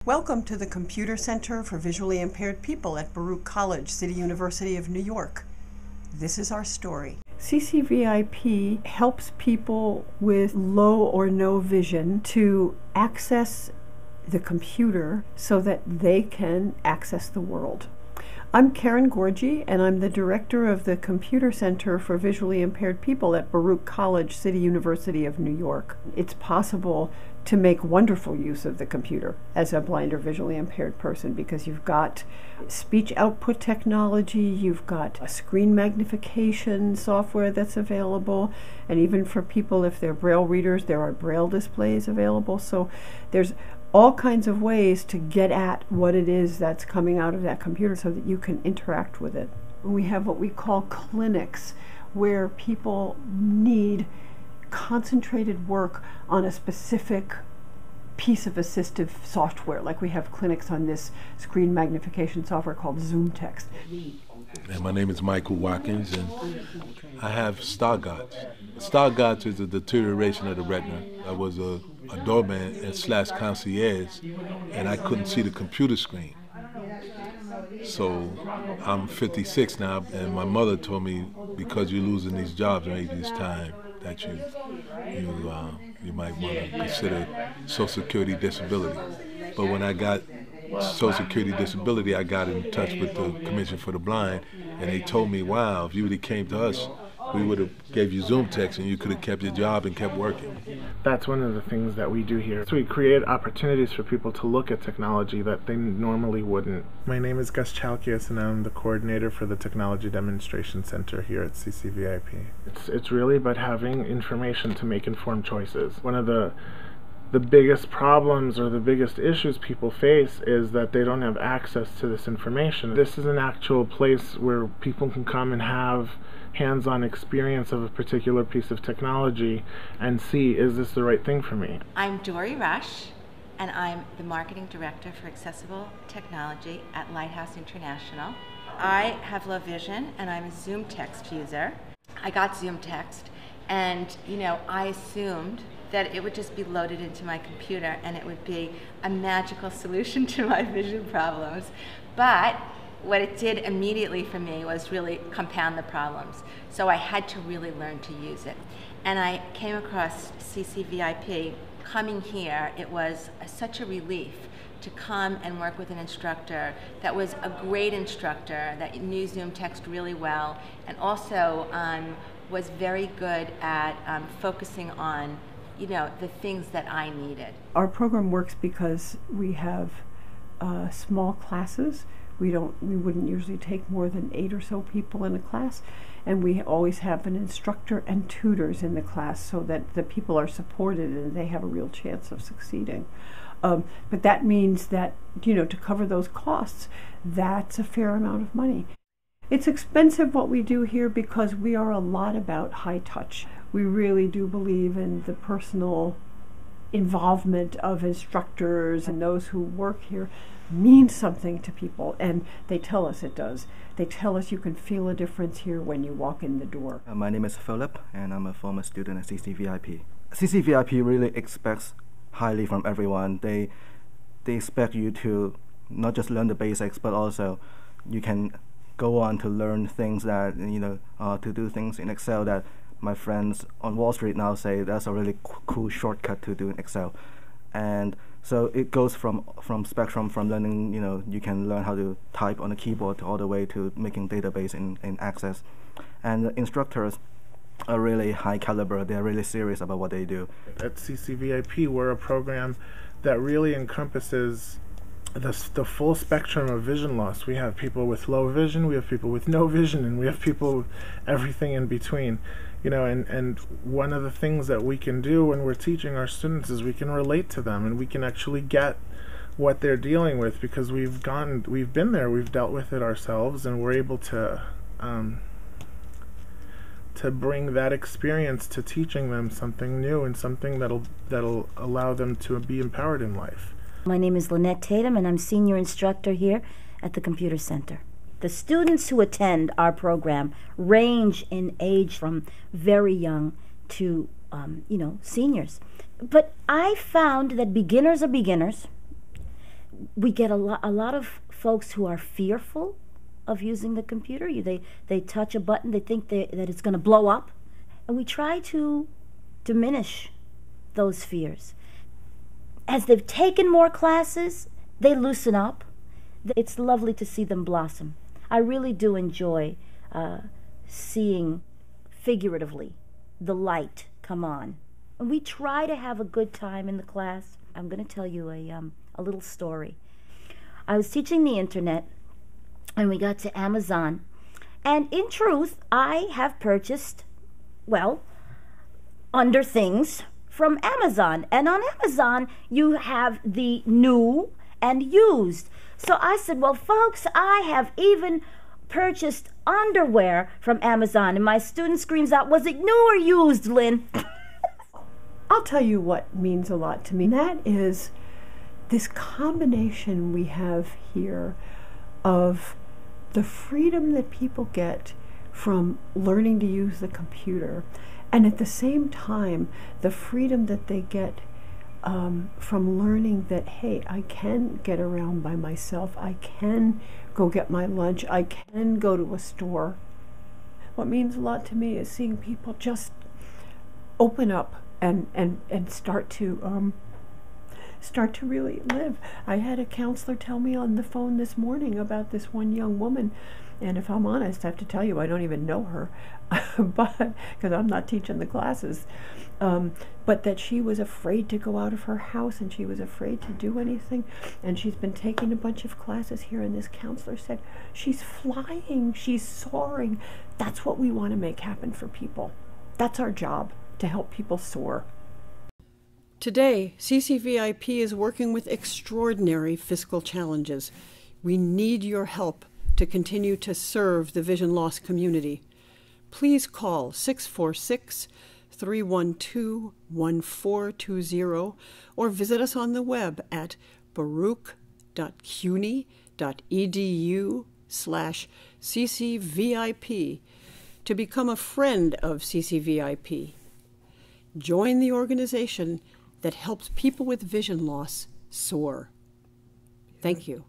Welcome to the Computer Center for Visually Impaired People at Baruch College, City University of New York. This is our story. CCVIP helps people with low or no vision to access the computer so that they can access the world. I'm Karen Gorgi, and I'm the director of the Computer Center for Visually Impaired People at Baruch College, City University of New York. It's possible to make wonderful use of the computer as a blind or visually impaired person because you've got speech output technology, you've got a screen magnification software that's available, and even for people, if they're Braille readers, there are Braille displays available. So there's all kinds of ways to get at what it is that's coming out of that computer so that you can interact with it. We have what we call clinics where people need concentrated work on a specific piece of assistive software, like we have clinics on this screen magnification software called Zoom Text. And my name is Michael Watkins, and I have Stargardt's. Stargardt's is a deterioration of the retina. I was a doorman and / concierge, and I couldn't see the computer screen. So I'm 56 now, and my mother told me, because you're losing these jobs, maybe it's time that you might want to consider Social Security disability. But when I got Social Security disability, I got in touch with the Commission for the Blind, and they told me, wow, if you would have came to us, we would have gave you Zoom text and you could have kept your job and kept working. That's one of the things that we do here. So we create opportunities for people to look at technology that they normally wouldn't. My name is Gus Chalkias, and I'm the coordinator for the Technology Demonstration Center here at CCVIP. It's really about having information to make informed choices. One of the biggest problems or the biggest issues people face is that they don't have access to this information. This is an actual place where people can come and have hands-on experience of a particular piece of technology and see, is this the right thing for me? I'm Dory Rush, and I'm the Marketing Director for Accessible Technology at Lighthouse International. I have low vision, and I'm a Zoom Text user. I got Zoom Text, and I assumed that it would just be loaded into my computer and it would be a magical solution to my vision problems. But what it did immediately for me was really compound the problems. So I had to really learn to use it. And I came across CCVIP. Coming here, it was such a relief to come and work with an instructor that was a great instructor, that knew Zoom Text really well, and also was very good at focusing on the things that I needed. Our program works because we have small classes. We wouldn't usually take more than 8 or so people in a class, and we always have an instructor and tutors in the class so that the people are supported and they have a real chance of succeeding. But that means that, to cover those costs, that's a fair amount of money. It's expensive what we do here because we are a lot about high touch. We really do believe in the personal involvement of instructors, and those who work here means something to people, and they tell us it does. They tell us you can feel a difference here when you walk in the door. My name is Philip, and I'm a former student at CCVIP. CCVIP really expects highly from everyone. They expect you to not just learn the basics, but also you can go on to learn things that, to do things in Excel that my friends on Wall Street now say that's a really cool shortcut to do in Excel. And so it goes from spectrum, from learning, you can learn how to type on a keyboard all the way to making database in Access. And the instructors are really high caliber. They're really serious about what they do. At CCVIP, we're a program that really encompasses the full spectrum of vision loss. We have people with low vision, we have people with no vision, and we have people with everything in between. And one of the things that we can do when we're teaching our students is we can relate to them, and we can actually get what they're dealing with because we've been there, we've dealt with it ourselves, and we're able to bring that experience to teaching them something new and something that'll allow them to be empowered in life. My name is Lynette Tatum, and I'm senior instructor here at the Computer Center. The students who attend our program range in age from very young to, seniors. But I found that beginners are beginners, we get a lot of folks who are fearful of using the computer. They touch a button, they think that it's going to blow up. And we try to diminish those fears. As they've taken more classes, they loosen up. It's lovely to see them blossom. I really do enjoy seeing, figuratively, the light come on. And we try to have a good time in the class. I'm going to tell you a little story. I was teaching the internet, and we got to Amazon. And in truth, I have purchased, well, under things from Amazon. And on Amazon, you have the new and used. So I said, well, folks, I have even purchased underwear from Amazon. And my student screams out, was it new or used, Lynn? I'll tell you what means a lot to me. That is this combination we have here of the freedom that people get from learning to use the computer, and at the same time, the freedom that they get from learning that, hey, I can get around by myself, I can go get my lunch, I can go to a store. What means a lot to me is seeing people just open up and start to really live. I had a counselor tell me on the phone this morning about this one young woman, and if I'm honest, I have to tell you, I don't even know her, but because I'm not teaching the classes, but that she was afraid to go out of her house, and she was afraid to do anything, and she's been taking a bunch of classes here, and this counselor said, she's flying, she's soaring. That's what we want to make happen for people. That's our job, to help people soar. Today, CCVIP is working with extraordinary fiscal challenges. We need your help to continue to serve the vision loss community. Please call 646-312-1420 or visit us on the web at baruch.cuny.edu/CCVIP to become a friend of CCVIP. Join the organization that helps people with vision loss soar. Thank you.